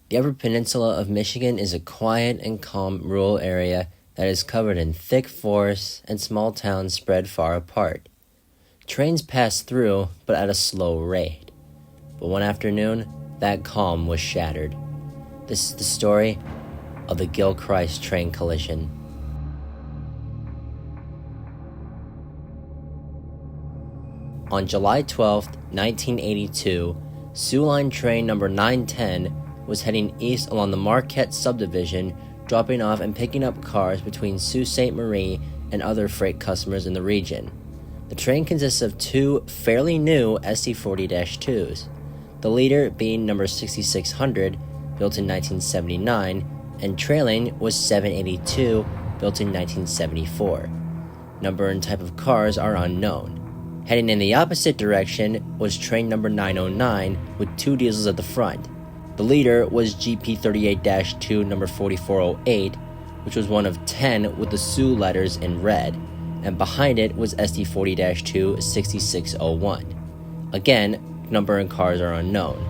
The Upper Peninsula of Michigan is a quiet and calm rural area that is covered in thick forests and small towns spread far apart. Trains pass through, but at a slow rate. But one afternoon, that calm was shattered. This is the story of the Gilchrist train collision. On July 12, 1982, Sioux Line train number 910 was heading east along the Marquette subdivision, dropping off and picking up cars between Sault Ste. Marie and other freight customers in the region. The train consists of two fairly new ST40-2s, the leader being number 6600, built in 1979, and trailing was 782, built in 1974. Number and type of cars are unknown. Heading in the opposite direction was train number 909 with two diesels at the front. The leader was GP38-2 number 4408, which was one of 10 with the Sioux letters in red, and behind it was SD40-2 6601. Again, number and cars are unknown.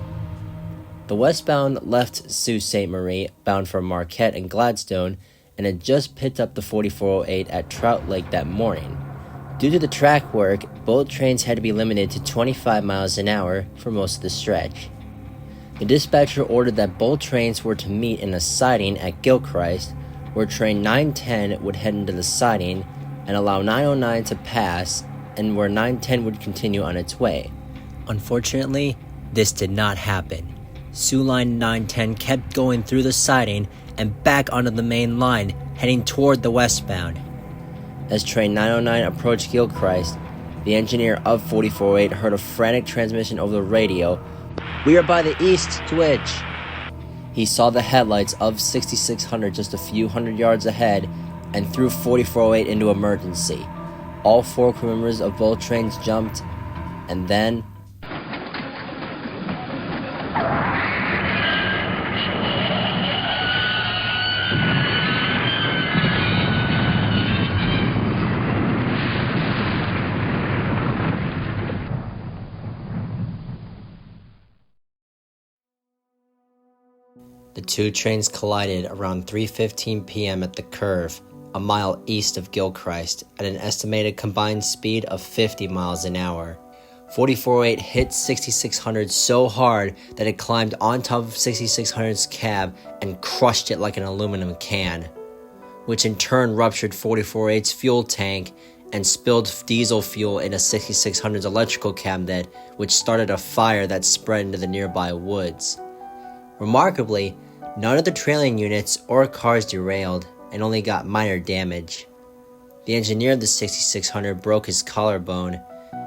The westbound left Sault Ste. Marie bound for Marquette and Gladstone and had just picked up the 4408 at Trout Lake that morning. Due to the track work, both trains had to be limited to 25 miles an hour for most of the stretch. The dispatcher ordered that both trains were to meet in a siding at Gilchrist, where train 910 would head into the siding and allow 909 to pass, and where 910 would continue on its way. Unfortunately, this did not happen. Sioux Line 910 kept going through the siding and back onto the main line, heading toward the westbound. As train 909 approached Gilchrist, the engineer of 4408 heard a frantic transmission over the radio. "We are by the east switch." He saw the headlights of 6600 just a few hundred yards ahead and threw 4408 into emergency. All four crew members of both trains jumped, and then the two trains collided around 3:15 p.m. at the curve, a mile east of Gilchrist, at an estimated combined speed of 50 miles an hour. 4408 hit 6600 so hard that it climbed on top of 6600's cab and crushed it like an aluminum can, which in turn ruptured 4408's fuel tank and spilled diesel fuel into 6600's electrical cabinet, which started a fire that spread into the nearby woods. Remarkably, none of the trailing units or cars derailed and only got minor damage. The engineer of the 6600 broke his collarbone,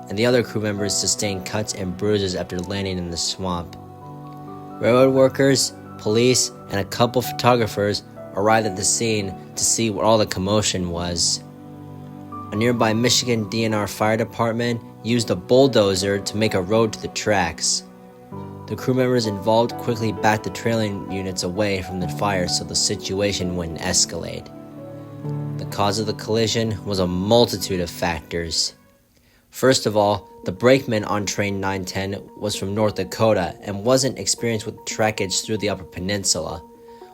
and the other crew members sustained cuts and bruises after landing in the swamp. Railroad workers, police, and a couple photographers arrived at the scene to see what all the commotion was. A nearby Michigan DNR fire department used a bulldozer to make a road to the tracks. The crew members involved quickly backed the trailing units away from the fire so the situation wouldn't escalate. The cause of the collision was a multitude of factors. First of all, the brakeman on train 910 was from North Dakota and wasn't experienced with trackage through the Upper Peninsula.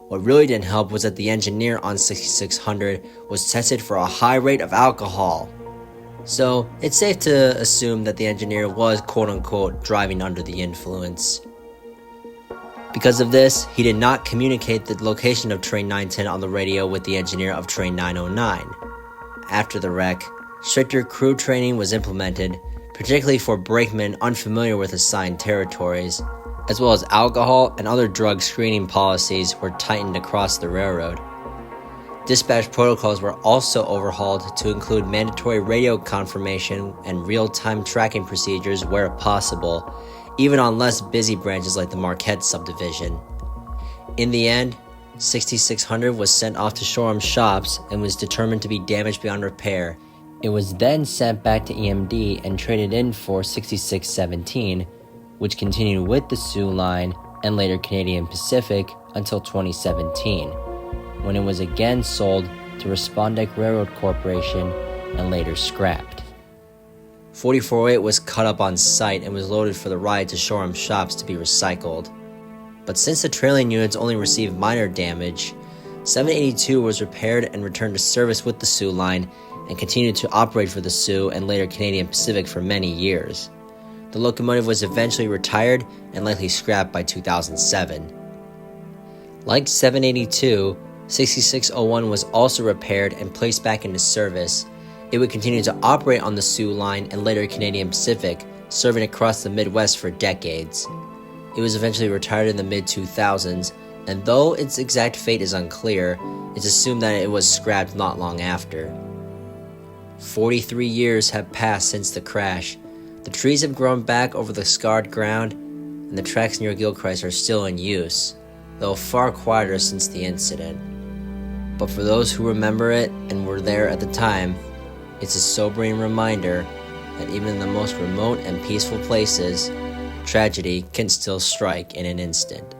What really didn't help was that the engineer on 6600 was tested for a high rate of alcohol. So, it's safe to assume that the engineer was quote-unquote driving under the influence. Because of this, he did not communicate the location of train 910 on the radio with the engineer of train 909. After the wreck, stricter crew training was implemented, particularly for brakemen unfamiliar with assigned territories, as well as alcohol and other drug screening policies were tightened across the railroad. Dispatch protocols were also overhauled to include mandatory radio confirmation and real-time tracking procedures where possible, even on less busy branches like the Marquette subdivision. In the end, 6600 was sent off to Shoreham shops and was determined to be damaged beyond repair. It was then sent back to EMD and traded in for 6617, which continued with the Sioux Line and later Canadian Pacific until 2017. When it was again sold to Respondec Railroad Corporation and later scrapped. 4408 was cut up on site and was loaded for the ride to Shoreham shops to be recycled. But since the trailing units only received minor damage, 782 was repaired and returned to service with the Soo line and continued to operate for the Soo and later Canadian Pacific for many years. The locomotive was eventually retired and likely scrapped by 2007. Like 782, 6601 was also repaired and placed back into service. It would continue to operate on the Soo line and later Canadian Pacific, serving across the Midwest for decades. It was eventually retired in the mid-2000s, and though its exact fate is unclear, it's assumed that it was scrapped not long after. 43 years have passed since the crash. The trees have grown back over the scarred ground, and the tracks near Gilchrist are still in use, though far quieter since the incident. But for those who remember it and were there at the time, it's a sobering reminder that even in the most remote and peaceful places, tragedy can still strike in an instant.